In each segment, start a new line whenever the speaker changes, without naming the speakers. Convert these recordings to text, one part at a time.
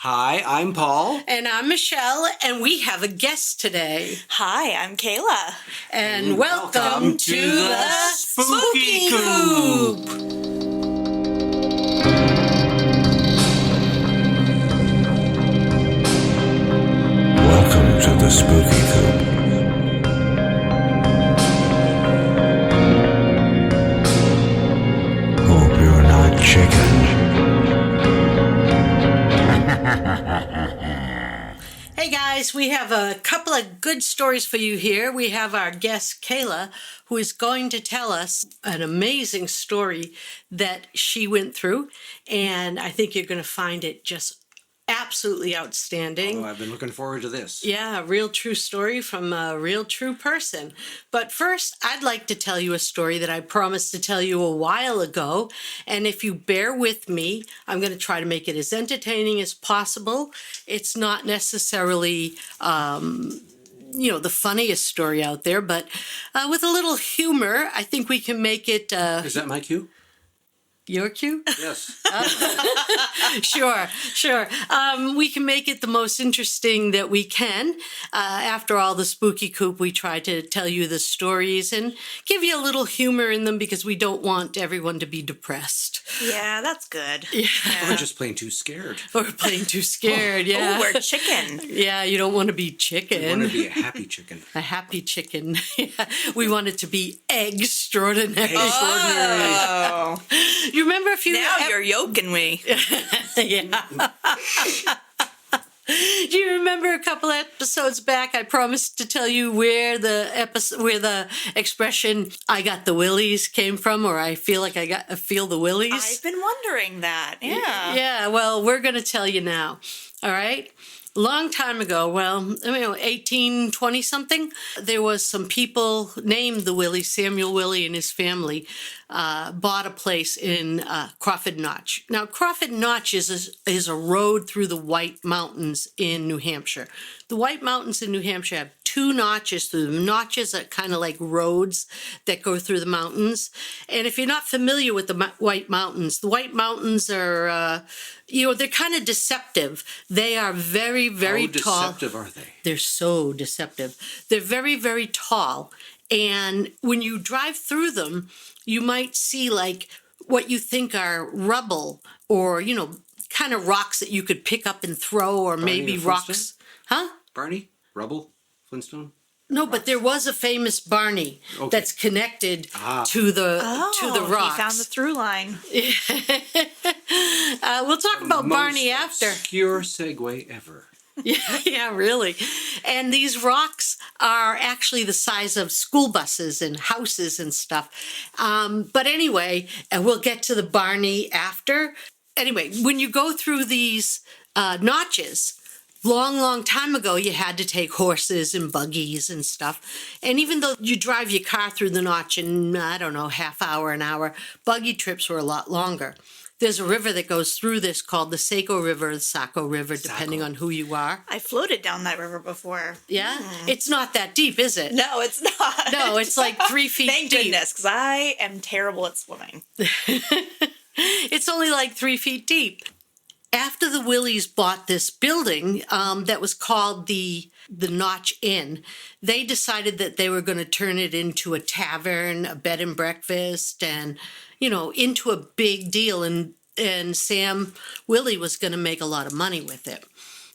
Hi, I'm Paul.
And I'm Michelle, and we have a guest today.
Hi, I'm Kayla.
And welcome to the Spooky Coop.
Welcome to the Spooky Coop. Hope you're not chicken.
Hey guys, we have a couple of good stories for you here. We have our guest Kayla, who is going to tell us an amazing story that she went through, and I think you're going to find it just absolutely outstanding.
Oh, I've been looking forward to this.
Yeah, a real true story from a real true person. But first, I'd like to tell you a story that I promised to tell you a while ago. And if you bear with me, I'm going to try to make it as entertaining as possible. It's not necessarily, the funniest story out there, but with a little humor, I think we can make it...
Is that my cue?
Your cue?
Yes.
Sure. We can make it the most interesting that we can. After all, the Spooky Coop, we try to tell you the stories and give you a little humor in them because we don't want everyone to be depressed.
Yeah, that's good.
Yeah.
We're just plain too scared.
Or plain too scared, yeah.
Oh, we're chicken.
Yeah, you don't want to be chicken.
We want to be a happy chicken.
A happy chicken. Yeah. We want it to be extraordinary.
Oh.
You remember if you...
Now you're yoking me.
Yeah. Do you remember a couple episodes back I promised to tell you where the expression "I got the Willies" came from, or I feel like I feel the Willies?
I've been wondering that. Yeah.
Yeah, well, we're going to tell you now. All right? Long time ago, 1820 something, there was some people named the Willies, Samuel Willie and his family, bought a place in Crawford Notch. Now, Crawford Notch is a road through the White Mountains in New Hampshire. The White Mountains in New Hampshire have two notches through them. Notches are kind of like roads that go through the mountains. And if you're not familiar with the White Mountains are, they're kind of deceptive. They are very, very tall.
How deceptive are they?
They're so deceptive. They're very, very tall. And when you drive through them, you might see like what you think are rubble or, kind of rocks that you could pick up and throw, or
Barney
maybe
the
rocks.
Flintstone?
Huh?
Barney? Rubble? Flintstone?
No, but there was a famous Barney that's connected to the rocks.
He found the through line.
We'll talk about Barney after.
Obscure segue ever.
Yeah, really. And these rocks are actually the size of school buses and houses and stuff. But anyway, and we'll get to the Barney after. Anyway, when you go through these notches, long time ago, you had to take horses and buggies and stuff. And even though you drive your car through the notch in, half hour, an hour, buggy trips were a lot longer. There's a river that goes through this called the Saco River, the Saco River, depending on who you are.
I floated down that river before.
Yeah? It's not that deep, is it?
No, it's not.
No, it's like 3 feet
Thank
deep.
goodness, because I am terrible at swimming.
It's only like 3 feet deep. After the Willies bought this building that was called the Notch Inn, they decided that they were going to turn it into a tavern, a bed and breakfast, and, into a big deal. And Sam Willie was going to make a lot of money with it.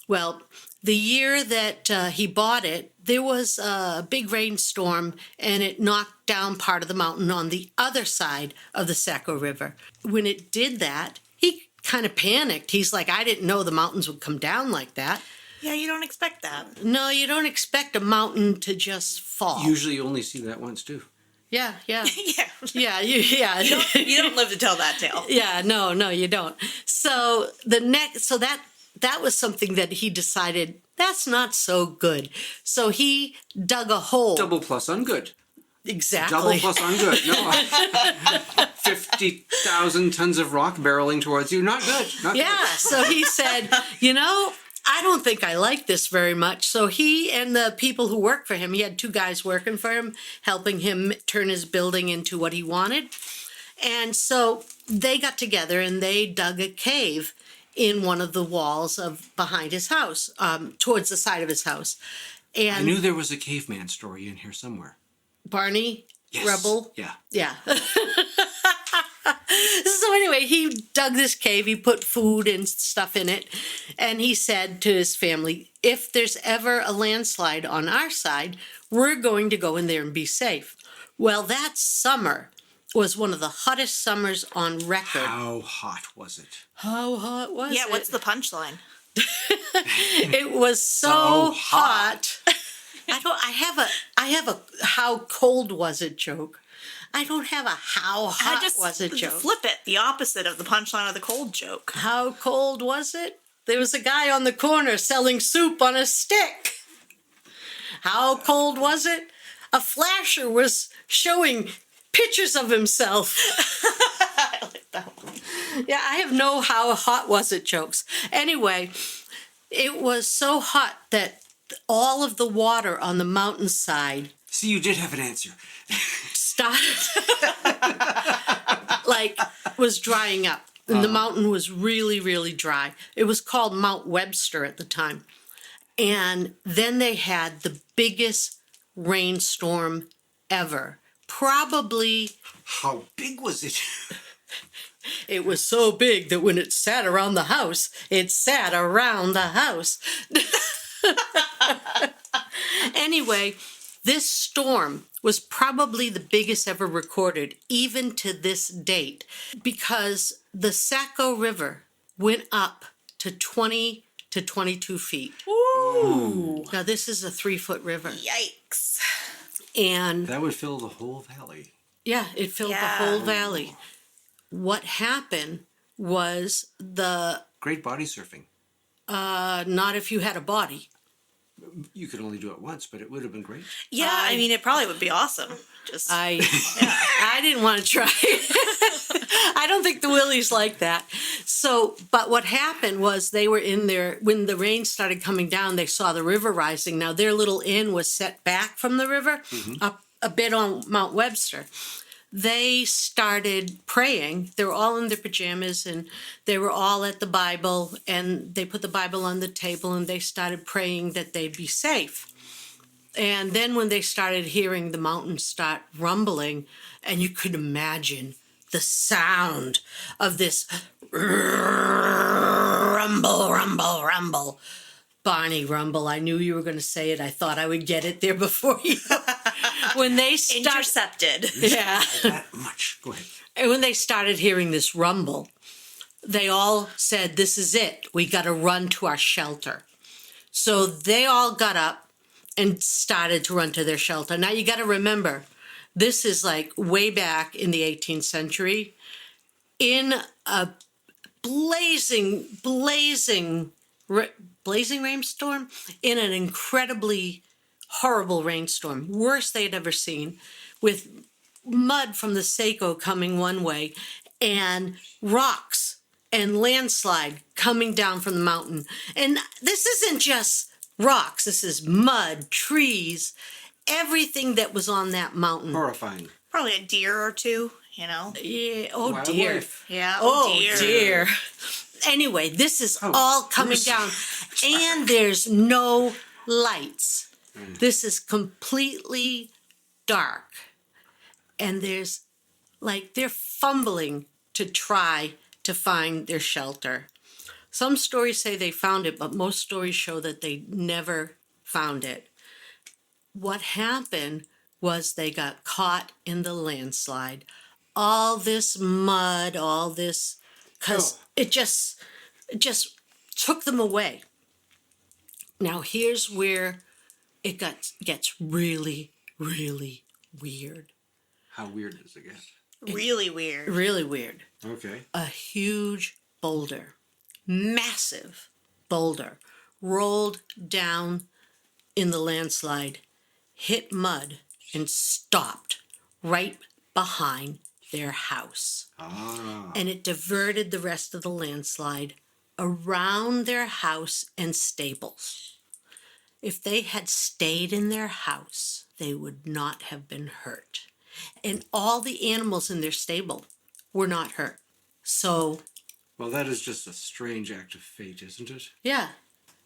Well, the year that he bought it, there was a big rainstorm, and it knocked down part of the mountain on the other side of the Saco River. When it did that, he kind of panicked. He's like, I didn't know the mountains would come down like that.
Yeah, you don't expect that.
No, you don't expect a mountain to just fall.
Usually you only see that once, too.
Yeah.
Yeah.
Yeah.
You don't live to tell that tale.
Yeah, no, you don't. So that was something that he decided that's not so good. So he dug a hole.
Double plus ungood.
Exactly.
Double plus ungood. No. 50,000 tons of rock barreling towards you. Not good. Not
yeah.
good.
So he said, I don't think I like this very much. So he and the people who work for him, he had 2 guys working for him, helping him turn his building into what he wanted. And so they got together and they dug a cave in one of the walls of behind his house, towards the side of his house. And
I knew there was a caveman story in here somewhere.
Barney
Yes.
Rubble.
Yeah.
Yeah. So anyway, he dug this cave, he put food and stuff in it, and he said to his family, if there's ever a landslide on our side, we're going to go in there and be safe. Well, that summer was one of the hottest summers on record.
How hot was it?
How hot was it?
Yeah, what's the punchline?
It was so
So
hot. I have a how cold was it joke. I don't have a how hot was it joke.
Flip it, the opposite of the punchline of the cold joke.
How cold was it? There was a guy on the corner selling soup on a stick. How cold was it? A flasher was showing pictures of himself.
I like that one.
Yeah, I have no how hot was it jokes. Anyway, it was so hot that all of the water on the mountainside
See, you did have an answer.
was drying up. And the mountain was really, really dry. It was called Mount Webster at the time. And then they had the biggest rainstorm ever. Probably,
How big was it?
it was so big that when it sat around the house, it sat around the house. Anyway, this storm was probably the biggest ever recorded, even to this date, because the Saco River went up to 20 to 22 feet.
Ooh.
Now, this is a 3-foot river.
Yikes.
And
That would fill the whole valley.
yeah, it filled the whole valley. What happened was
Great body surfing.
not if you had a body.
You could only do it once, but it would have been great.
Yeah, I mean, it probably would be awesome. Just
I didn't want to try. I don't think the Willies like that. So, but what happened was they were in there when the rain started coming down. They saw the river rising. Now their little inn was set back from the river, up a bit on Mount Webster. They started praying. They were all in their pajamas and they were all at the Bible, and they put the Bible on the table and they started praying that they'd be safe. And then when they started hearing the mountains start rumbling, and you could imagine the sound of this rumble, rumble, rumble. Barney Rumble. I knew you were going to say it. I thought I would get it there before you. When they
intercepted.
Yeah.
That much. Go ahead.
And when they started hearing this rumble, they all said, this is it. We got to run to our shelter. So they all got up and started to run to their shelter. Now you got to remember, this is like way back in the 18th century in a blazing rainstorm, in an incredibly horrible rainstorm, worst they'd ever seen, with mud from the Saco coming one way and rocks and landslide coming down from the mountain. And this isn't just rocks, this is mud, trees, everything that was on that mountain.
Horrifying.
Probably a deer or two, you know?
Yeah, oh dear.
Wildlife.
Yeah,
Oh dear. Anyway, this is all coming down, and there's no lights. This is completely dark, and there's they're fumbling to try to find their shelter. Some stories say they found it, but most stories show that they never found it. What happened was they got caught in the landslide. All this mud, all this, because it just took them away. Now here's where it gets really, really weird.
How weird does it get?
Really weird.
Really weird.
Okay.
A huge boulder, massive boulder, rolled down in the landslide, hit mud, and stopped right behind their house.
Ah.
And it diverted the rest of the landslide around their house and stables. If they had stayed in their house, they would not have been hurt. And all the animals in their stable were not hurt. So
Well, that is just a strange act of fate, isn't it?
Yeah.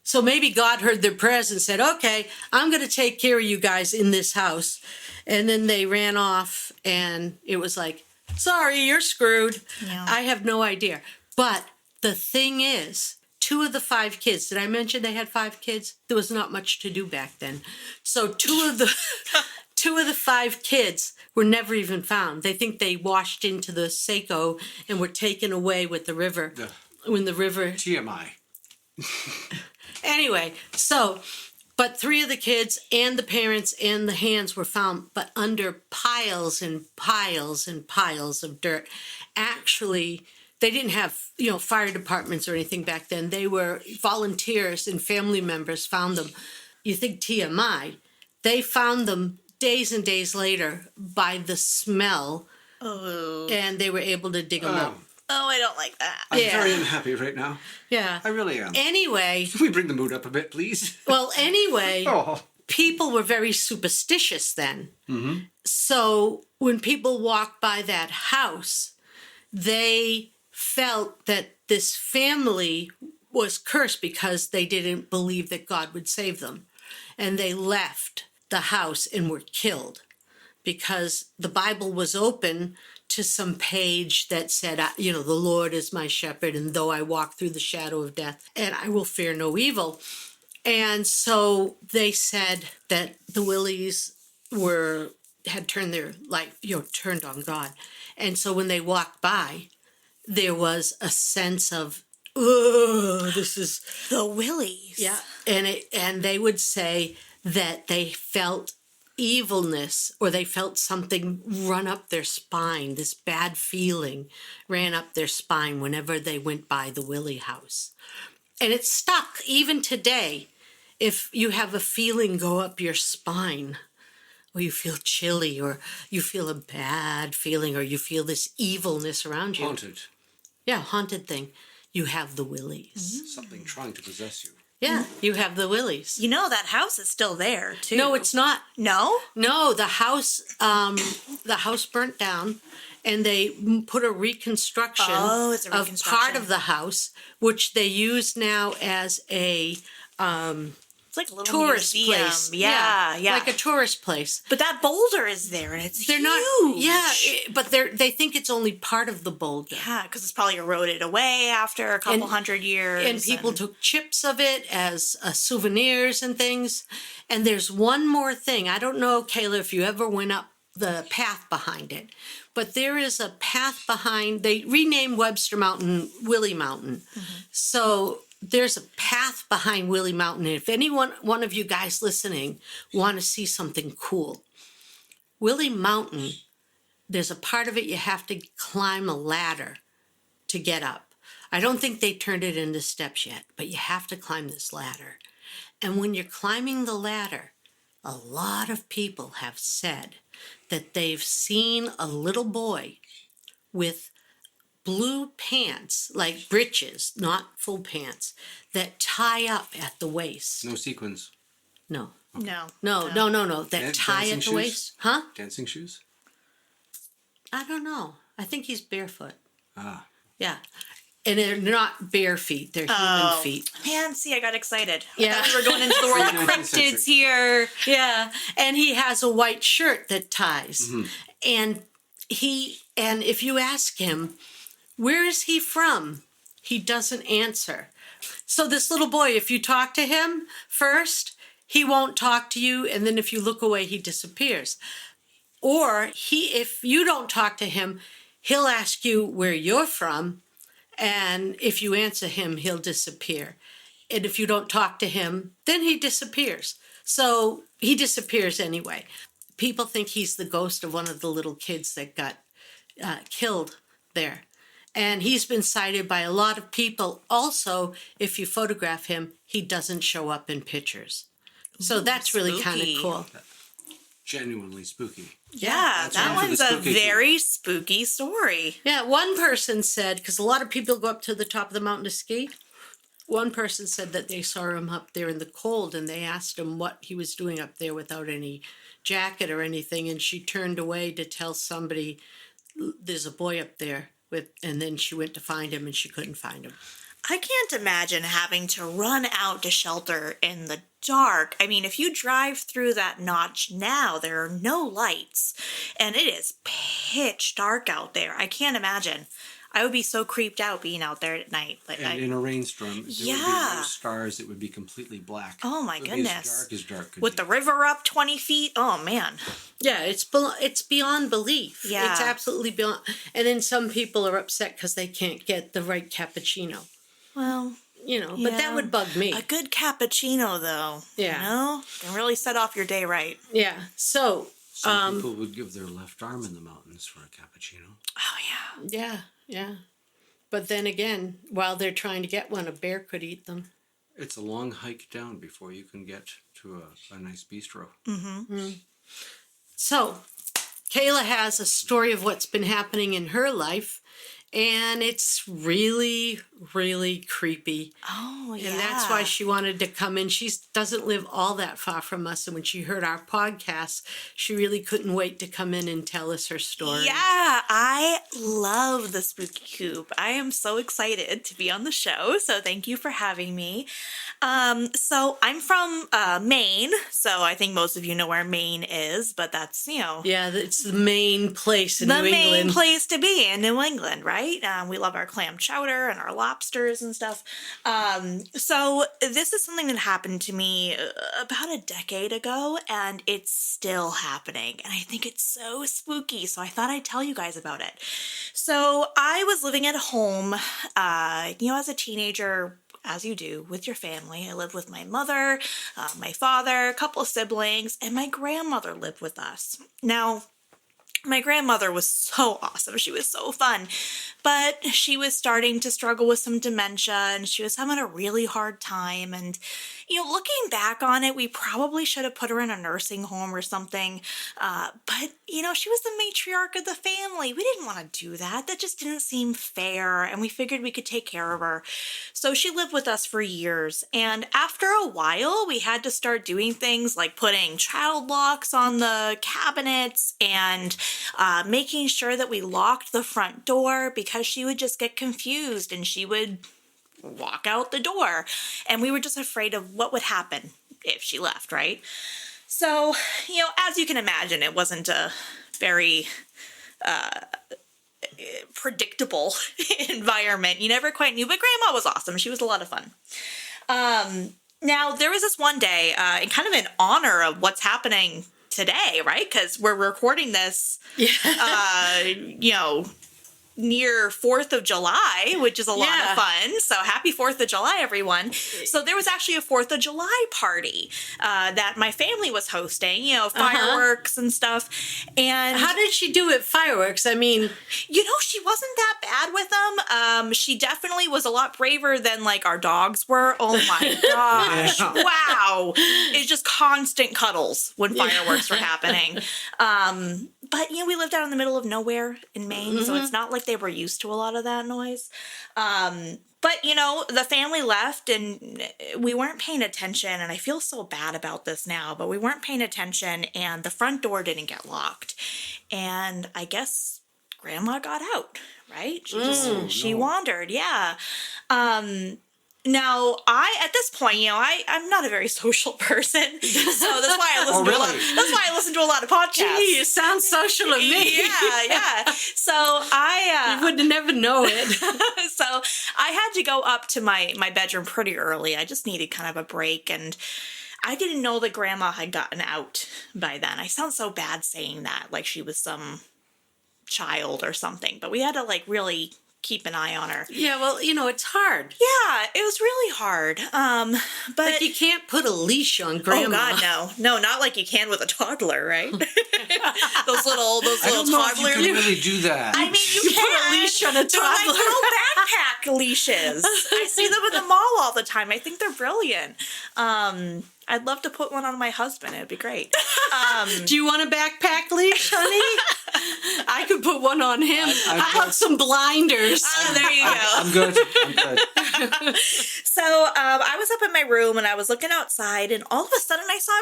So maybe God heard their prayers and said, okay, I'm going to take care of you guys in this house. And then they ran off and it was like, sorry, you're screwed.
Yeah.
I have no idea. But the thing is, 2 of the 5 kids, did I mention they had 5 kids? There was not much to do back then. So 2 of the 5 kids were never even found. They think they washed into the Saco and were taken away with the river. When the river...
TMI.
Anyway, so, but 3 of the kids and the parents and the hands were found, but under piles and piles and piles of dirt. Actually, they didn't have, fire departments or anything back then. They were volunteers and family members found them. You think TMI, they found them days and days later by the smell, and they were able to dig them up.
Oh, I don't like that.
I'm
Yeah.
very unhappy right now.
Yeah.
I really am.
Anyway,
Can we bring the mood up a bit, please?
well, people were very superstitious then.
Mm-hmm.
So when people walked by that house, they felt that this family was cursed because they didn't believe that God would save them. And they left the house and were killed because the Bible was open to some page that said, the Lord is my shepherd, and though I walk through the shadow of death, and I will fear no evil. And so they said that the Willies had turned their life, turned on God. And so when they walked by, there was a sense of, oh, this is
The Willies.
yeah. And they would say that they felt evilness, or they felt something run up their spine. This bad feeling ran up their spine whenever they went by the Willie house. And it stuck even today. If you have a feeling go up your spine, or you feel chilly, or you feel a bad feeling, or you feel this evilness around you.
Haunted.
Yeah, haunted thing. You have the Willies.
Something trying to possess you.
Yeah, you have the Willies.
That house is still there, too.
No, it's not.
No?
No, the house burnt down, and they put a reconstruction
Oh, it's a
of
reconstruction.
part of the house, which they use now as a
It's like a little
tourist
museum.
place.
Yeah.
like a tourist place.
But that boulder is there, and it's
They're
huge.
not. Yeah, but they think it's only part of the boulder.
Yeah, because it's probably eroded away after a couple hundred years.
And people took chips of it as souvenirs and things. And there's one more thing. I don't know, Kayla, if you ever went up the path behind it, but there is a path behind. They renamed Webster Mountain Willie Mountain. Mm-hmm. So there's a path behind Willie Mountain. And if one of you guys listening want to see something cool, Willie Mountain, there's a part of it you have to climb a ladder to get up. I don't think they turned it into steps yet, but you have to climb this ladder. And when you're climbing the ladder, a lot of people have said that they've seen a little boy with blue pants, like breeches, not full pants, that tie up at the waist.
No sequins.
No.
No.
That tie
dancing
at the
shoes?
waist. Huh?
Dancing shoes?
I don't know. I think he's barefoot.
Ah.
Yeah. And they're not bare feet. They're human feet.
Man, see, I got excited.
Yeah.
I thought we were going into the world of
19th
cryptids
century.
here.
Yeah. And he has a white shirt that ties.
Mm-hmm.
And if you ask him, where is he from? He doesn't answer. So this little boy, if you talk to him first, he won't talk to you. And then if you look away, he disappears. Or if you don't talk to him, he'll ask you where you're from. And if you answer him, he'll disappear. And if you don't talk to him, then he disappears. So he disappears anyway. People think he's the ghost of one of the little kids that got killed there. And he's been cited by a lot of people. Also, if you photograph him, he doesn't show up in pictures. So that's really kind of
spooky.
cool.
Genuinely spooky.
Yeah,
That's
that
one for the
one's a
spooky
very spooky story.
Yeah, one person said, because a lot of people go up to the top of the mountain to ski. One person said that they saw him up there in the cold, and they asked him what he was doing up there without any jacket or anything. And she turned away to tell somebody, there's a boy up there and then she went to find him and she couldn't find him.
I can't imagine having to run out to shelter in the dark. I mean, if you drive through that notch now, there are no lights, and it is pitch dark out there. I can't imagine. I would be so creeped out being out there at night. Like
And in a rainstorm, there would be no stars. It would be completely black.
Oh my goodness!
As dark as dark could
with
be.
the river up 20 feet. Oh man!
Yeah, it's beyond belief.
Yeah.
It's absolutely beyond. And then some people are upset because they can't get the right cappuccino.
Well,
But that would bug me.
A good cappuccino, though.
Yeah.
Can really set off your day right.
Yeah. So.
Some people would give their left arm in the mountains for a cappuccino.
Oh yeah.
Yeah. Yeah. But then again, while they're trying to get one, a bear could eat them.
It's a long hike down before you can get to a nice bistro.
So, Kayla has a story of what's been happening in her life, and it's really, really creepy.
Oh yeah.
And that's why she wanted to come in. She doesn't live all that far from us, and when she heard our podcast, she really couldn't wait to come in and tell us her story.
Yeah, I love the Spooky Coop. I am so excited to be on the show, so thank you for having me. So I'm from Maine, so I think most of you know where Maine is, but that's,
Yeah, it's the main place in
the
New England.
main place to be in New England, right? We love our clam chowder and our lobsters and stuff. So this is something that happened to me about a decade ago, and it's still happening. And I think it's so spooky, so I thought I'd tell you guys about it. So I was living at home, as a teenager, as you do with your family. I lived with my mother, my father, a couple of siblings, and my grandmother lived with us. Now, my grandmother was so awesome. She was so fun. But she was starting to struggle with some dementia, and she was having a really hard time. And, looking back on it, we probably should have put her in a nursing home or something. But she was the matriarch of the family. We didn't want to do that. That just didn't seem fair. And we figured we could take care of her. So she lived with us for years. And after a while, we had to start doing things like putting child locks on the cabinets and making sure that we locked the front door, because she would just get confused and she would walk out the door. And we were just afraid of what would happen if she left, right? So, as you can imagine, it wasn't a very predictable environment. You never quite knew, but Grandma was awesome. She was a lot of fun. Now, there was this one day, and kind of in honor of what's happening today, right? Because we're recording this, near 4th of July, which is a lot of fun. So happy 4th of July, everyone. So there was actually a 4th of July party that my family was hosting, fireworks and stuff. And
how did she do it, fireworks? I mean,
she wasn't that bad with them. She definitely was a lot braver than our dogs were. Oh my gosh. Wow. It's just constant cuddles when fireworks were happening. But, we lived out in the middle of nowhere in Maine, so it's not like they were used to a lot of that noise. But, the family left and we weren't paying attention, and I feel so bad about this now, but we weren't paying attention, and the front door didn't get locked. And I guess Grandma got out, right? She wandered, yeah. Now, at this point, I'm not a very social person, so that's why I listen to a lot. That's why I listen to a lot of podcasts.
Gee, you sound social to me.
Yeah. So
you would never know it.
So I had to go up to my bedroom pretty early. I just needed kind of a break, and I didn't know that Grandma had gotten out by then. I sound so bad saying that, like she was some child or something, but we had to really keep an eye on her.
Yeah, well, it's hard.
Yeah, it was really hard. But
you can't put a leash on Grandma.
Oh God, no, not like you can with a toddler, right? those little
I don't know if
toddler.
you can really do that.
I mean, you
put a leash on a
They're
toddler.
like little backpack leashes. I see them in the mall all the time. I think they're brilliant. I'd love to put one on my husband. It'd be great.
Do you want a backpack leash, honey? I could put one on him. How about some blinders?
There you go.
I'm good.
So I was up in my room and I was looking outside, and all of a sudden I saw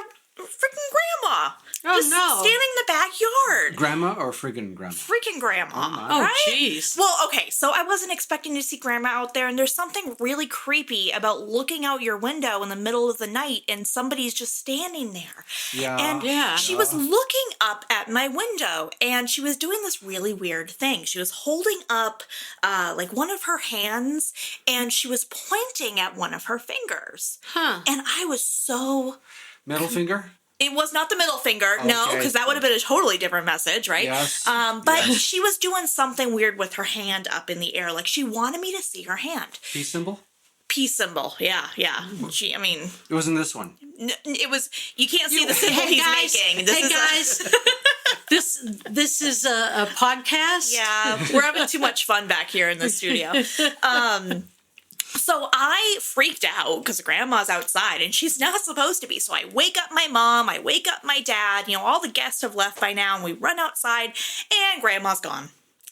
freaking grandma.
Oh,
just
no.
standing in the backyard.
Grandma or friggin' grandma?
Freaking grandma.
Oh,
right?
jeez.
Well, okay, so I wasn't expecting to see grandma out there, and there's something really creepy about looking out your window in the middle of the night and somebody's just standing there.
Yeah.
And
Yeah.
she was looking up at my window, and she was doing this really weird thing. She was holding up like one of her hands, and she was pointing at one of her fingers.
Huh.
And I was so...
Middle finger?
It was not the middle finger, no,
Okay.
because that would have been a totally different message, right?
Yes.
But
Yes.
she was doing something weird with her hand up in the air. Like, she wanted me to see her hand.
Peace symbol?
Peace symbol, yeah. She, I mean,
It wasn't this one.
it was, you can't see the symbol
Hey,
he's
guys.
making.
Hey, guys. This is a podcast.
Yeah, we're having too much fun back here in the studio. So I freaked out because grandma's outside and she's not supposed to be. So I wake up my mom, I wake up my dad, all the guests have left by now, and we run outside and grandma's gone.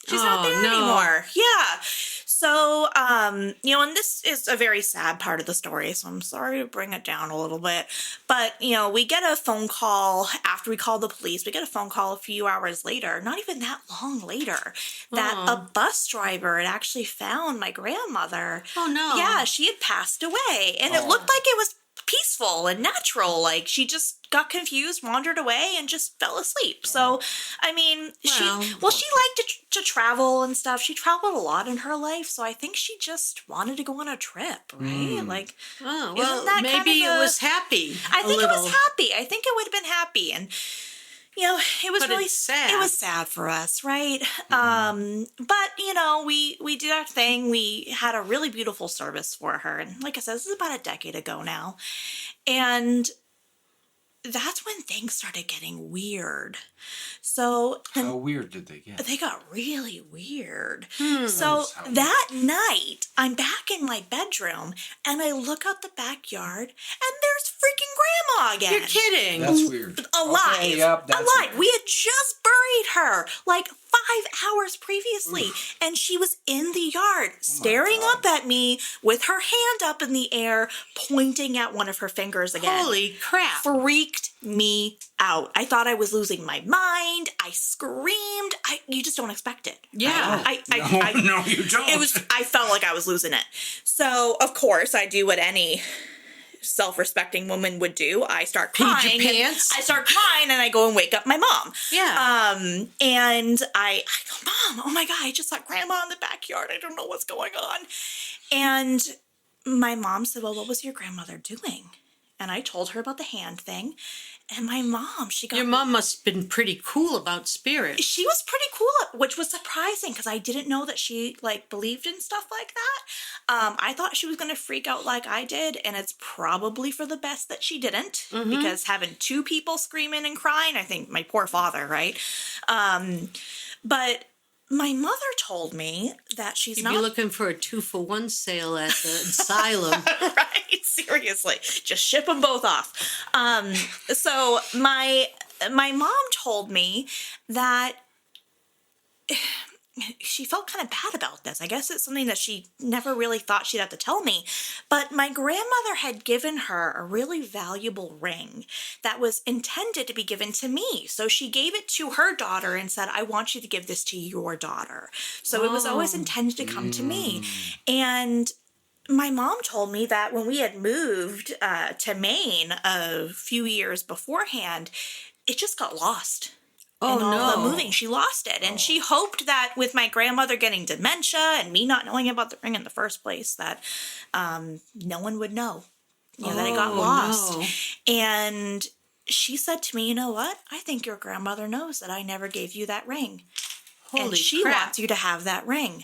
She's not there anymore. Yeah. So, and this is a very sad part of the story, so I'm sorry to bring it down a little bit. But, we get a phone call after we call the police. We get a phone call a few hours later, not even that long later, that a bus driver had actually found my grandmother.
Oh, no.
Yeah, she had passed away. And it looked like it was peaceful and natural. Like, she just got confused, wandered away, and just fell asleep. So, I mean, she liked to travel and stuff. She traveled a lot in her life, so I think she just wanted to go on a trip, right? Like,
Oh,
isn't
well,
that
maybe
kind of
it was happy.
I think
a
it
little.
was happy. I think it would have been happy. And, it was
But
really
it's sad.
It was sad for us, right? But, we did our thing. We had a really beautiful service for her. And like I said, this is about a decade ago now. And that's when things started getting weird. So
How weird did they get?
they got really weird. So
That's how
that night, I'm back in my bedroom and I look out the backyard and there's freaking grandma again.
You're kidding.
That's weird.
Alive.
Okay, yep, that's
alive.
weird.
We had just buried her like 5 hours previously. And she was in the yard staring
God.
up at me with her hand up in the air, pointing at one of her fingers again.
Holy crap.
Freaked me out. I thought I was losing my mind. I screamed. You just don't expect it.
Yeah.
No, you don't.
I felt like I was losing it. So, of course, I do what any self-respecting woman would do. I start
Peed your
crying.
pants?
I start crying and I go and wake up my mom.
Yeah.
And I go, Mom, oh my God, I just saw grandma in the backyard. I don't know what's going on. And my mom said, well, what was your grandmother doing? And I told her about the hand thing. And my mom,
Your mom must have been pretty cool about spirits.
she was pretty cool, which was surprising because I didn't know that she believed in stuff like that. I thought she was going to freak out like I did, and it's probably for the best that she didn't, because having 2 people screaming and crying, I think my poor father, right? But my mother told me that she's
You'd
not
be looking for a 2-for-1 sale at the asylum.
right. Seriously, just ship them both off. So my mom told me that she felt kind of bad about this. I guess it's something that she never really thought she'd have to tell me. But my grandmother had given her a really valuable ring that was intended to be given to me. So she gave it to her daughter and said, I want you to give this to your daughter. So it was always intended to come to me. And my mom told me that when we had moved to Maine a few years beforehand, it just got lost.
Oh,
In all the
no.
moving, she lost it. And she hoped that with my grandmother getting dementia and me not knowing about the ring in the first place, that no one would know, that it got lost.
No.
And she said to me, you know what? I think your grandmother knows that I never gave you that ring.
Holy
and she
crap.
wants you to have that ring.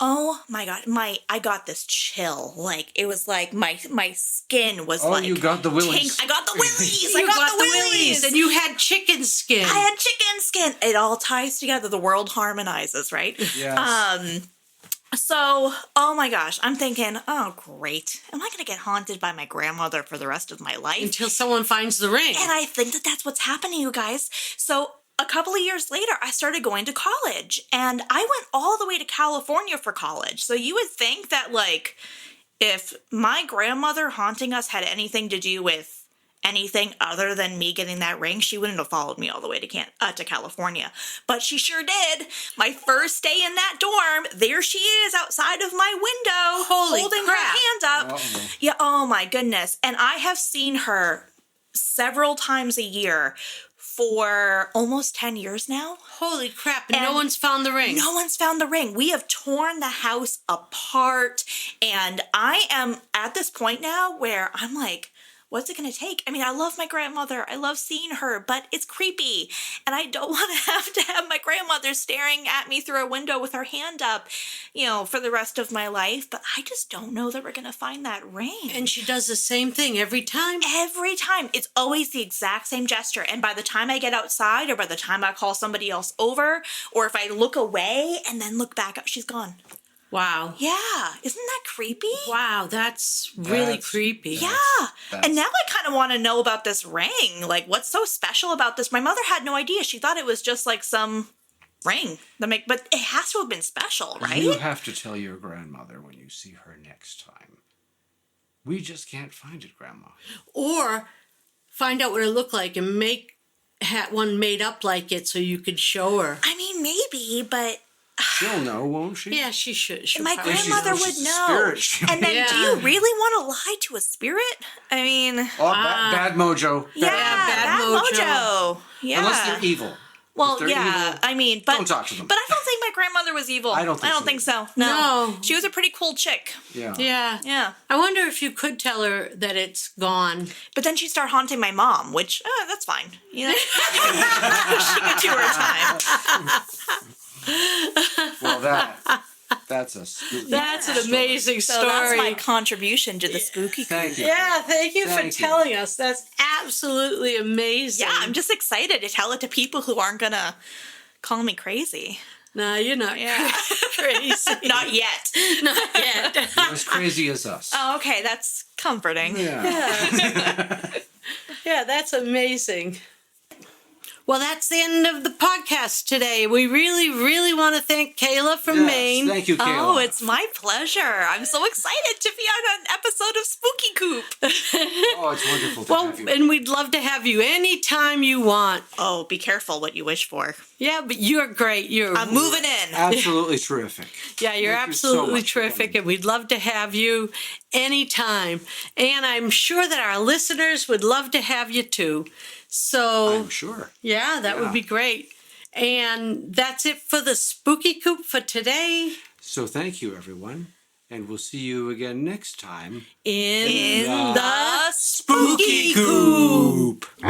Oh my God. I got this chill. It was like my skin was
you got the willies.
I got the willies.
You
I got
got
the willies.
and you had chicken skin.
I had chicken skin. It all ties together. The world harmonizes, right?
Yes.
So, oh my gosh, I'm thinking, oh great. Am I going to get haunted by my grandmother for the rest of my life?
Until someone finds the ring.
And I think that that's what's happening, you guys. So a couple of years later, I started going to college, and I went all the way to California for college. So you would think that if my grandmother haunting us had anything to do with anything other than me getting that ring, she wouldn't have followed me all the way to California. But she sure did. My first day in that dorm, there she is outside of my window,
Holy
holding
crap.
her hand up.
Uh-oh.
Yeah, oh my goodness. And I have seen her several times a year for almost 10 years now.
Holy crap. And no
And
one's found the ring.
No one's found the ring. We have torn the house apart. And I am at this point now where I'm like, what's it going to take? I mean, I love my grandmother. I love seeing her, but it's creepy. And I don't want to have my grandmother staring at me through a window with her hand up, for the rest of my life. But I just don't know that we're going to find that ring.
And she does the same thing every time.
Every time. It's always the exact same gesture. And by the time I get outside, or by the time I call somebody else over, or if I look away and then look back up, she's gone.
Wow.
Yeah. Isn't that creepy?
Wow, that's really creepy.
Yeah. And now I kind of want to know about this ring. Like, what's so special about this? My mother had no idea. She thought it was just like some ring. But it has to have been special, right?
You have to tell your grandmother when you see her next time. We just can't find it, Grandma.
Or find out what it looked like and have one made up like it so you could show her.
I mean, maybe, but
She'll know, won't she?
Yeah, she should. She'll
my
probably-
grandmother
she's
would
a
know.
spirit.
And then,
Yeah.
do you really want to lie to a spirit? I mean,
Oh, bad mojo.
yeah,
bad
bad mojo. Yeah.
Unless they're evil.
Well,
If they're
yeah.
evil,
I mean, but
don't talk to them.
But I don't think my grandmother was evil.
I don't think so.
No.
No.
She was a pretty cool chick.
Yeah.
Yeah.
Yeah.
I wonder if you could tell her that it's gone.
But then she'd start haunting my mom, which, that's fine. She could do her time.
Well, that's a spooky
That's an
story.
amazing
So
story.
that's my contribution to the spooky
Thank
Coop.
you.
Yeah, thank you
Thank
for
you.
telling us. That's absolutely amazing.
Yeah, I'm just excited to tell it to people who aren't going to call me crazy.
No, you're not
Yeah.
crazy.
Not yet.
Not yet.
You're as crazy as us.
Oh, okay. That's comforting.
Yeah.
Yeah, that's amazing. Well, that's the end of the podcast today. We really, really want to thank Kayla from
Yes,
Maine.
Thank you, Kayla.
Oh, it's my pleasure. I'm so excited to be on an episode of Spooky Coop.
Oh, it's wonderful to
Well,
have you.
and we'd love to have you anytime you want.
Oh, be careful what you wish for.
Yeah, but you're great.
I'm moving in.
Absolutely terrific.
Yeah, you're
Thank you so
absolutely
much for
terrific,
coming.
and we'd love to have you anytime. And I'm sure that our listeners would love to have you too. So,
I'm sure.
yeah, that would
Yeah.
be great. And that's it for the Spooky Coop for today.
So thank you, everyone. And we'll see you again next time.
In
the
Spooky Coop.
Coop.